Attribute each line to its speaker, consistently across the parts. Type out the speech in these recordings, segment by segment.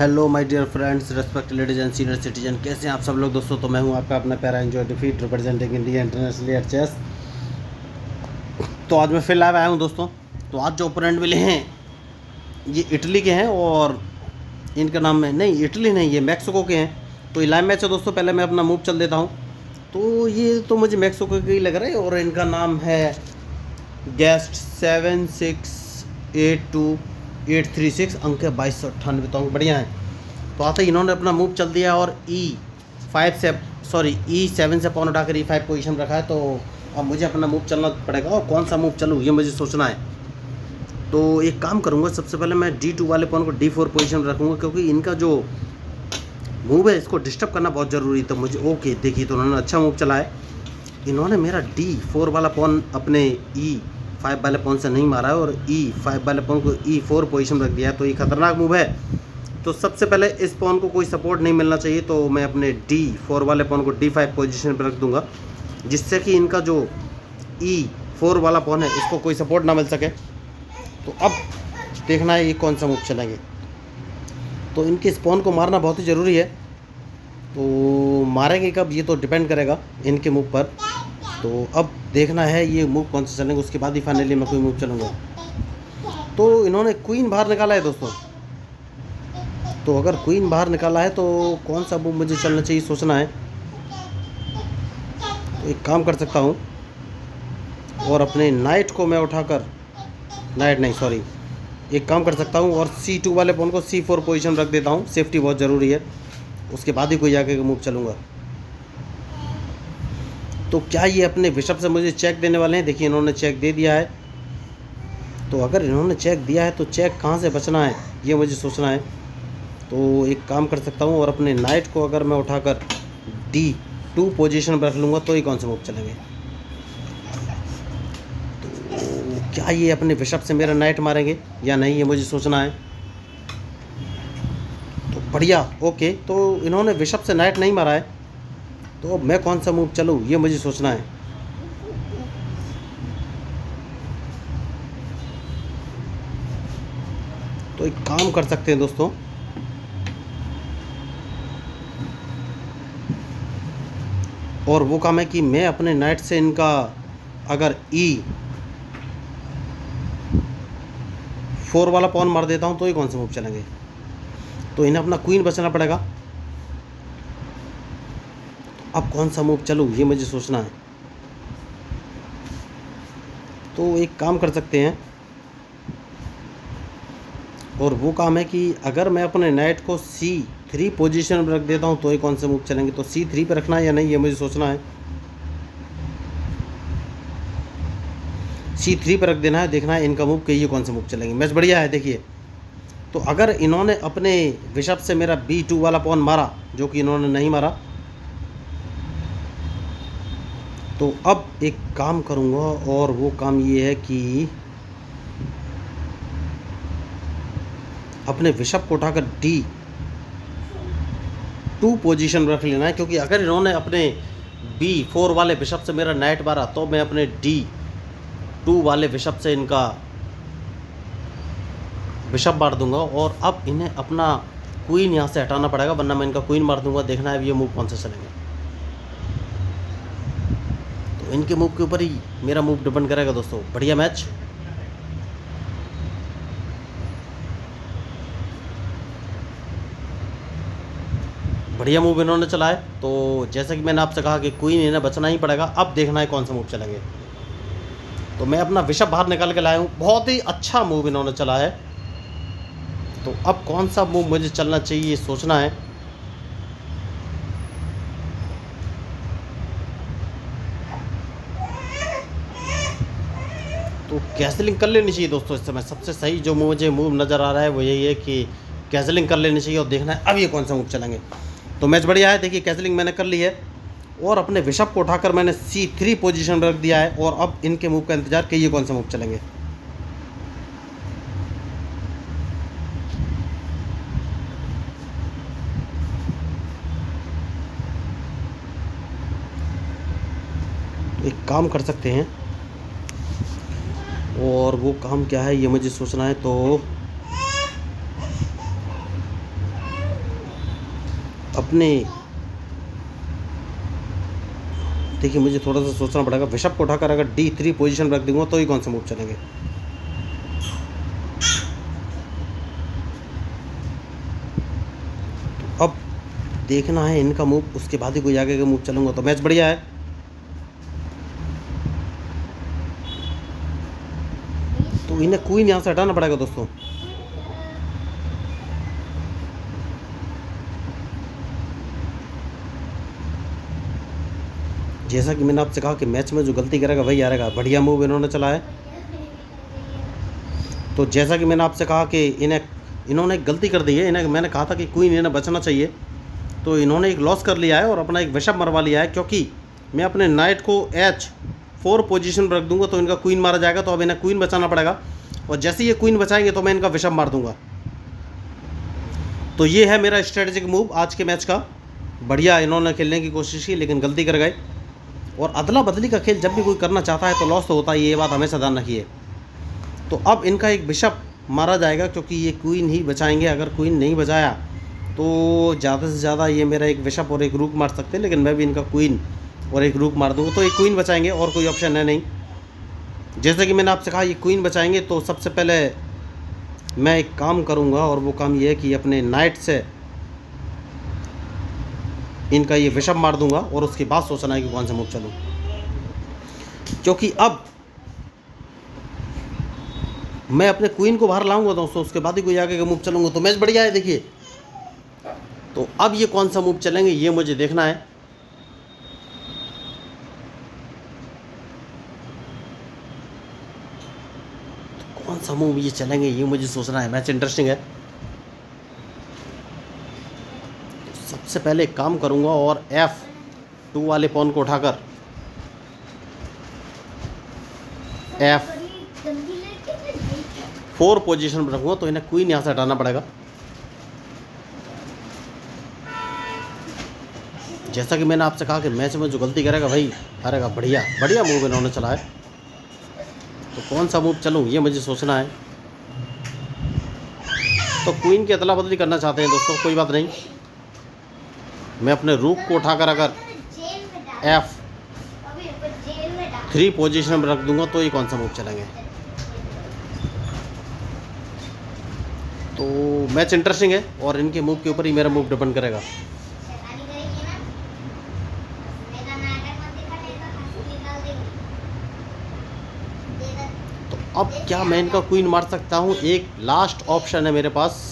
Speaker 1: Hello my dear friends, respect ladies and senior citizen. कैसे हैं आप सब लोग दोस्तों। तो मैं हूं आपका अपना प्यारा enjoy defeat representing India internationally at chess. तो आज मैं फिर लाइव आया हूं दोस्तों। तो आज जो ओपोनेंट मिले हैं ये इटली के हैं और इनका नाम है, नहीं इटली नहीं, ये मैक्सिको के हैं। तो ये लाइव मैच है दोस्तों। पहले मैं अपना मूव चल देता हूँ। तो ये तो मुझे मैक्सिको के ही लग रहा है और इनका नाम है गेस्ट 768283 अंक है 2298। तो अंक बढ़िया है। तो आते ही इन्होंने अपना मूव चल दिया और E7 से पॉन उठाकर E5 पोजीशन रखा है। तो अब मुझे अपना मूव चलना पड़ेगा और कौन सा मूव चलूँ ये मुझे सोचना है। तो एक काम करूँगा, सबसे पहले मैं D2 वाले पॉन को D4 पोजीशन रखूँगा क्योंकि इनका जो मूव है इसको डिस्टर्ब करना बहुत ज़रूरी। तो मुझे ओके देखिए, तो उन्होंने अच्छा मूव चला है। इन्होंने मेरा D4 वाला पॉन अपने E5 वाले पॉन से नहीं मारा है और E5 वाले पॉन को E4 पोजीशन रख दिया है। तो ये खतरनाक मूव है। तो सबसे पहले इस पॉन को कोई सपोर्ट नहीं मिलना चाहिए, तो मैं अपने D4 वाले पॉन को D5 पोजीशन पर रख दूंगा, जिससे कि इनका जो E4 वाला पॉन है इसको कोई सपोर्ट ना मिल सके। तो अब देखना है ये कौन सा मूव चलेंगे। तो इनके इस पॉन को मारना बहुत ही ज़रूरी है। तो मारेंगे कब ये तो डिपेंड करेगा इनके मूव पर। तो अब देखना है ये मूव कौन सा चलेंगे, उसके बाद ही फाइनली मैं कोई मूव चलूँगा। तो इन्होंने क्वीन बाहर निकाला है दोस्तों। तो अगर क्वीन बाहर निकाला है तो कौन सा मूव मुझे चलना चाहिए, सोचना है। तो एक काम कर सकता हूँ और अपने नाइट को मैं उठाकर, एक काम कर सकता हूँ और C2 वाले पॉन को C4 पोजीशन रख देता हूँ। सेफ्टी बहुत ज़रूरी है, उसके बाद ही कोई आगे का मूव चलूँगा। तो क्या ये अपने बिशप से मुझे चेक देने वाले हैं? देखिए इन्होंने चेक दे दिया है। तो अगर इन्होंने चेक दिया है तो चेक कहाँ से बचना है ये मुझे सोचना है। तो एक काम कर सकता हूँ और अपने नाइट को अगर मैं उठाकर D2 पोजीशन पर रख लूँगा तो ये कौन से मूव चलेंगे। तो क्या ये अपने बिशप से मेरा नाइट मारेंगे या नहीं, ये मुझे सोचना है। तो बढ़िया, ओके। तो इन्होंने बिशप से नाइट नहीं मारा है, तो अब मैं कौन सा मूव चलूँ ये मुझे सोचना है। तो एक काम कर सकते हैं दोस्तों, और वो काम है कि मैं अपने नाइट से इनका अगर E4 वाला पॉन मार देता हूँ तो ये कौन से मूव चलेंगे। तो इन्हें अपना क्वीन बचाना पड़ेगा। अब कौन सा मूव चलूँ ये मुझे सोचना है। तो एक काम कर सकते हैं और वो काम है कि अगर मैं अपने नाइट को C3 पोजीशन पर रख देता हूँ तो ये कौन से मूव चलेंगे। तो C3 पे रखना है या नहीं ये मुझे सोचना है। C3 पर रख देना है, देखना है इनका मूव के ये कौन से मूव चलेंगे। मैच बढ़िया है देखिए। तो अगर इन्होंने अपने बिशप से मेरा B2 वाला पॉन मारा, जो कि इन्होंने नहीं मारा, तो अब एक काम करूँगा और वो काम ये है कि अपने बिशप को उठाकर D2 पोजीशन रख लेना है। क्योंकि अगर इन्होंने अपने B4 वाले बिशप से मेरा नाइट मारा तो मैं अपने D2 वाले बिशप से इनका बिशप मार दूंगा और अब इन्हें अपना क्वीन यहाँ से हटाना पड़ेगा, वरना मैं इनका क्वीन मार दूंगा। देखना है ये मूव कौन से चलेंगे। तो इनके मूव के ऊपर ही मेरा मूव डिपेंड करेगा दोस्तों। बढ़िया मैच। बढ़िया मूव इन्होंने चला है। तो जैसा कि मैंने आपसे कहा कि क्वीन इन्हें बचना ही पड़ेगा। अब देखना है कौन सा मूव चलेंगे। तो मैं अपना बिशप बाहर निकाल के लाया हूँ। बहुत ही अच्छा मूव इन्होंने चला है। तो अब कौन सा मूव मुझे चलना चाहिए सोचना है। तो कैसलिंग कर लेनी चाहिए दोस्तों इस समय। सबसे सही जो मुझे मूव नज़र आ रहा है वो यही है कि कैसलिंग कर लेनी चाहिए और देखना है अब ये कौन सा मूव चलेंगे। तो मैच बढ़िया है। देखिए कैसलिंग मैंने कर ली है और अपने बिशप को उठाकर मैंने C3 पोजीशन रख दिया है और अब इनके मूव का इंतजार कि ये कौन सा मूव चलेंगे। तो एक काम कर सकते हैं और वो काम क्या है ये मुझे सोचना है। तो अपने देखिए मुझे थोड़ा सा सोचना पड़ेगा। बिशप को उठाकर अगर D3 पोजीशन रख दूंगा तो ही कौन सा मूव चलेंगे। तो अब देखना है इनका मूव, उसके बाद ही कोई आगे का मूव चलूंगा। तो मैच बढ़िया है। तो इन्हें क्वीन यहाँ से हटाना पड़ेगा दोस्तों। जैसा कि मैंने आपसे कहा कि मैच में जो गलती करेगा वही हारेगा। बढ़िया मूव इन्होंने चला है। तो जैसा कि मैंने आपसे कहा कि इन्होंने एक गलती कर दी है। मैंने कहा था कि क्वीन इन्हें बचना चाहिए, तो इन्होंने एक लॉस कर लिया है और अपना एक बिशप मरवा लिया है। क्योंकि मैं अपने नाइट को H4 पोजीशन पर रख दूंगा तो इनका क्वीन मारा जाएगा। तो अब इन्हें क्वीन बचाना पड़ेगा, और जैसे ये क्वीन बचाएंगे तो मैं इनका बिशप मार दूंगा। तो ये है मेरा स्ट्रेटेजिक मूव आज के मैच का। बढ़िया इन्होंने खेलने की कोशिश की लेकिन गलती कर गए। और अदला बदली का खेल जब भी कोई करना चाहता है तो लॉस तो होता ही है, ये बात हमेशा ध्यान रखिए। तो अब इनका एक बिशप मारा जाएगा क्योंकि ये क्वीन ही बचाएंगे। अगर क्वीन नहीं बचाया तो ज़्यादा से ज़्यादा ये मेरा एक बिशप और एक रूक मार सकते हैं, लेकिन मैं भी इनका क्वीन और एक रूक मार दूंगा। तो एक क्वीन बचाएंगे और कोई ऑप्शन है नहीं। जैसे कि मैंने आपसे कहा ये क्वीन बचाएंगे, तो सबसे पहले मैं एक काम करूंगा और वो काम ये है कि अपने नाइट से इनका ये बिशप मार दूंगा और उसके बाद सोचना है कि कौन सा मूव चलूँ। क्योंकि अब मैं अपने क्वीन को बाहर लाऊंगा दोस्तों, उसके बाद ही कोई आगे का मूव चलूंगा। तो मैच बढ़िया है देखिए। तो अब ये कौन सा मूव चलेंगे ये मुझे देखना है। तो कौन सा मूव ये चलेंगे ये मुझे सोचना है। मैच इंटरेस्टिंग है। तो सबसे पहले एक काम करूंगा और F2 वाले पॉन को उठाकर F4 पोजीशन पर रखूंगा। तो इन्हें क्वीन यहाँ से हटाना पड़ेगा। जैसा कि मैंने आपसे कहा कि मैच में जो गलती करेगा भाई हारेगा। बढ़िया बढ़िया मूव इन्होंने चला है। तो कौन सा मूव चलूँ ये मुझे सोचना है। तो क्वीन की अदला बदली करना चाहते हैं दोस्तों, कोई बात नहीं। मैं अपने रूक को उठाकर अगर F3 पोजीशन में रख दूंगा तो ये कौन सा मूव चलेंगे। तो मैच इंटरेस्टिंग है और इनके मूव के ऊपर ही मेरा मूव डिपेंड करेगा। तो अब क्या मैं इनका क्वीन मार सकता हूँ। एक लास्ट ऑप्शन है मेरे पास।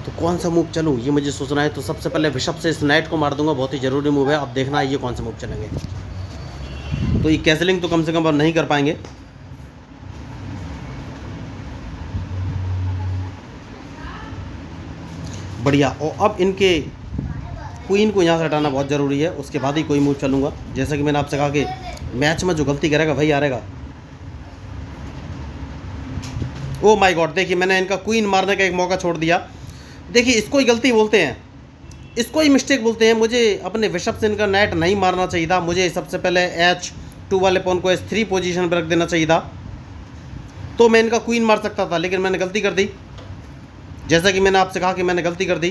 Speaker 1: तो कौन सा मूव चलूँ ये मुझे सोचना है। तो सबसे पहले बिशप से इस नाइट को मार दूंगा, बहुत ही ज़रूरी मूव है। अब देखना है ये कौन सा मूव चलेंगे। तो ये कैसलिंग तो कम से कम अब नहीं कर पाएंगे। बढ़िया। और अब इनके क्वीन को यहाँ से हटाना बहुत ज़रूरी है, उसके बाद ही कोई मूव चलूँगा। जैसा कि मैंने आपसे कहा कि मैच में जो गलती करेगा वही हारेगा। ओ माय गॉड, देखिए मैंने इनका क्वीन मारने का एक मौका छोड़ दिया। देखिए इसको ही गलती बोलते हैं, इसको ही मिस्टेक बोलते हैं। मुझे अपने बिशप से इनका नाइट नहीं मारना चाहिए था। मुझे सबसे पहले H2 वाले पॉन को H3 पोजीशन पर रख देना चाहिए था, तो मैं इनका क्वीन मार सकता था। लेकिन मैंने गलती कर दी। जैसा कि मैंने आपसे कहा कि मैंने गलती कर दी।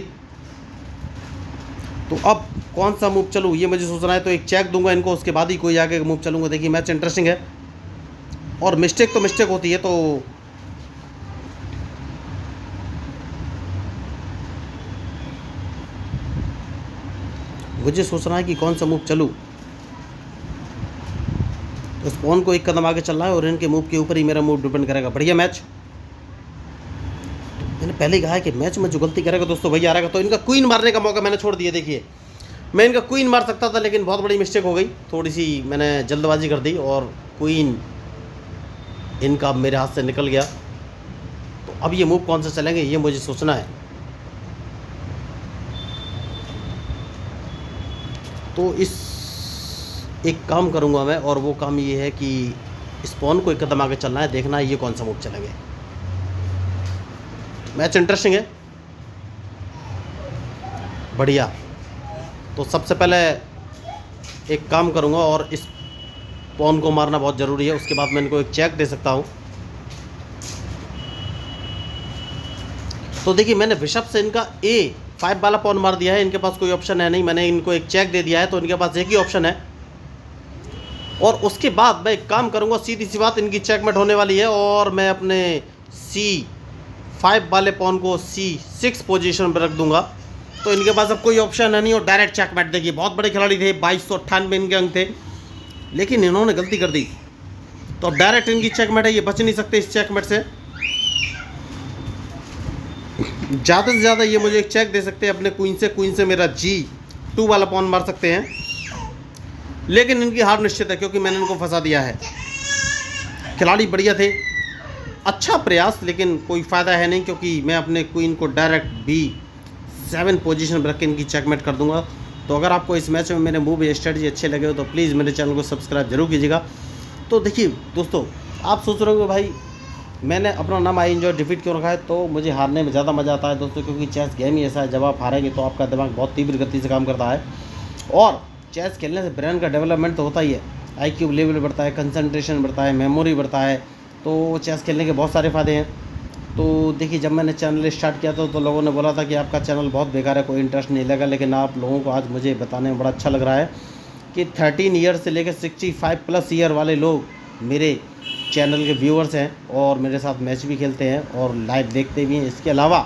Speaker 1: तो अब कौन सा मूव चलूँ ये मुझे सोचना है। तो एक चेक दूंगा इनको, उसके बाद ही कोई आगे मूव चलूँगा। देखिए मैच इंटरेस्टिंग है और मिस्टेक तो मिस्टेक होती है। तो मुझे सोचना है कि कौन सा मूव चलूँ। तो इस पॉन को एक कदम आगे चलना है और इनके मूव के ऊपर ही मेरा मूव डिपेंड करेगा। बढ़िया मैच। मैंने पहले ही कहा है कि मैच में जो गलती करेगा दोस्तों वही हारेगा। तो इनका क्वीन मारने का मौका मैंने छोड़ दिया। देखिए मैं इनका क्वीन मार सकता था लेकिन बहुत बड़ी मिस्टेक हो गई, थोड़ी सी मैंने जल्दबाजी कर दी और क्वीन इनका मेरे हाथ से निकल गया। तो अब ये मूव कौन सा चलेंगे ये मुझे सोचना है। तो इस एक काम करूँगा मैं, और वो काम ये है कि इस पॉन को एक कदम आगे चलना है। देखना है ये कौन सा मूव चलेंगे। मैच इंटरेस्टिंग है। बढ़िया। तो सबसे पहले एक काम करूँगा और इस पॉन को मारना बहुत ज़रूरी है, उसके बाद मैं इनको एक चेक दे सकता हूँ। तो देखिए मैंने बिशप से इनका A5 वाला पॉन मार दिया है, इनके पास कोई ऑप्शन है नहीं, मैंने इनको एक चेक दे दिया है, तो इनके पास एक ही ऑप्शन है। और उसके बाद मैं एक काम करूंगा, सीधी सी बात, इनकी चेकमेट होने वाली है और मैं अपने C5 वाले पॉन को C6 पोजीशन पर रख दूंगा। तो इनके पास अब कोई ऑप्शन है नहीं और डायरेक्ट चेकमेट। देखिए बहुत बड़े खिलाड़ी थे, 2298 इनके अंक थे, लेकिन इन्होंने गलती कर दी, तो अब डायरेक्ट इनकी चेकमेट है, ये बच नहीं सकते इस चेकमेट से। ज़्यादा से ज़्यादा ये मुझे एक चेक दे सकते हैं अपने क्वीन से मेरा G2 वाला पॉन मार सकते हैं, लेकिन इनकी हार निश्चित है क्योंकि मैंने इनको फंसा दिया है। खिलाड़ी बढ़िया थे, अच्छा प्रयास, लेकिन कोई फ़ायदा है नहीं क्योंकि मैं अपने क्वीन को डायरेक्ट B7 पोजीशन पर रख के इनकी चेकमेट कर दूंगा। तो अगर आपको इस मैच में मेरे मूव या स्ट्रेटजी अच्छे लगे हो तो प्लीज़ मेरे चैनल को सब्सक्राइब जरूर कीजिएगा। तो देखिए दोस्तों, आप सोच रहे हो भाई मैंने अपना नाम आई एंजॉय डिफीट क्यों रखा है, तो मुझे हारने में ज़्यादा मज़ा आता है दोस्तों, क्योंकि चेस गेम ही ऐसा है, जब आप हारेंगे तो आपका दिमाग बहुत तीव्र गति से काम करता है और चेस खेलने से ब्रेन का डेवलपमेंट तो होता ही है, IQ लेवल बढ़ता है, कंसंट्रेशन बढ़ता है, मेमोरी बढ़ता है, तो चेस खेलने के बहुत सारे फ़ायदे हैं। तो देखिए जब मैंने चैनल स्टार्ट किया था तो लोगों ने बोला था कि आपका चैनल बहुत बेकार है, कोई इंटरेस्ट नहीं लगा, लेकिन आप लोगों को आज मुझे बताने में बड़ा अच्छा लग रहा है कि 13 ईयर से लेकर 65+ ईयर वाले लोग मेरे चैनल के व्यूअर्स हैं और मेरे साथ मैच भी खेलते हैं और लाइव देखते भी हैं। इसके अलावा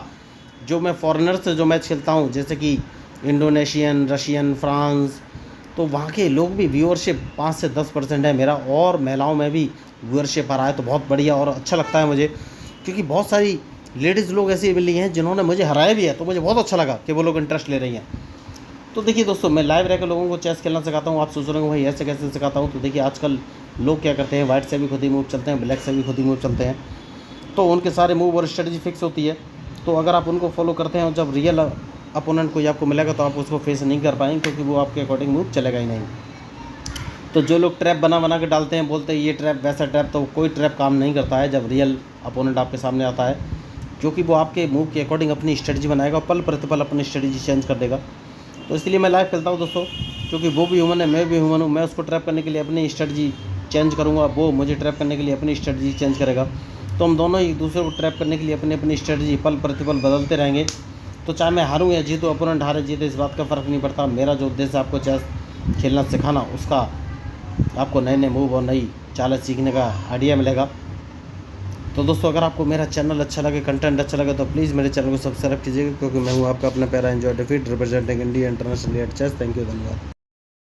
Speaker 1: जो मैं फॉरेनर से जो मैच खेलता हूँ, जैसे कि इंडोनेशियन, रशियन, फ्रांस, तो वहाँ के लोग भी व्यूअरशिप 5 से 10% है मेरा, और महिलाओं में भी व्यूअरशिप आ रहा है, तो बहुत बढ़िया और अच्छा लगता है मुझे, क्योंकि बहुत सारी लेडीज़ लोग ऐसी मिली हैं जिन्होंने मुझे हराया भी है, तो मुझे बहुत अच्छा लगा कि वो लोग इंटरेस्ट ले रही हैं। तो देखिए दोस्तों, मैं लाइव रहकर लोगों को चेस खेलना सिखाता हूँ। आप सोच रहे हो भाई ऐसे कैसे सिखाता हूँ, तो देखिए आजकल लोग क्या करते हैं, वाइट से भी खुद ही मूव चलते हैं, ब्लैक से भी खुद ही मूव चलते हैं, तो उनके सारे मूव और स्ट्रेटजी फिक्स होती है। तो अगर आप उनको फॉलो करते हैं और जब रियल अपोनेंट कोई आपको मिलेगा तो आप उसको फेस नहीं कर पाएंगे, क्योंकि वो आपके अकॉर्डिंग मूव चलेगा ही नहीं। तो जो लोग ट्रैप बना के डालते हैं, बोलते हैं ये ट्रैप वैसा ट्रैप, तो कोई ट्रैप काम नहीं करता है जब रियल अपोनेंट आपके सामने आता है, क्योंकि वो आपके मूव के अकॉर्डिंग अपनी स्ट्रेटजी बनाएगा, पल प्रतिपल अपनी स्ट्रेटजी चेंज कर देगा। तो इसलिए मैं लाइव खेलता हूँ दोस्तों, क्योंकि वो भी ह्यूमन है, मैं भी ह्यूमन हूँ। मैं उसको ट्रैप करने के लिए अपनी स्ट्रेटजी चेंज करूँगा, वो मुझे ट्रैप करने के लिए अपनी स्ट्रेटजी चेंज करेगा, तो हम दोनों एक दूसरे को ट्रैप करने के लिए अपनी अपनी स्ट्रेटजी पल प्रतिपल बदलते रहेंगे। तो चाहे मैं हारूँ या जीतूँ, अपोनेंट हारे जीते, इस बात का फ़र्क नहीं पड़ता। मेरा जो उद्देश्य है आपको चेस खेलना सिखाना, उसका आपको नए नए मूव और नई चालें सीखने का आइडिया मिलेगा। तो दोस्तों, अगर आपको मेरा चैनल अच्छा लगे, कंटेंट अच्छा लगे, तो प्लीज़ मेरे चैनल को सब्सक्राइब कीजिएगा, क्योंकि मैं हूँ आपका अपना प्यारा enjoy defeat, representing India international at chess. Thank you, धन्यवाद।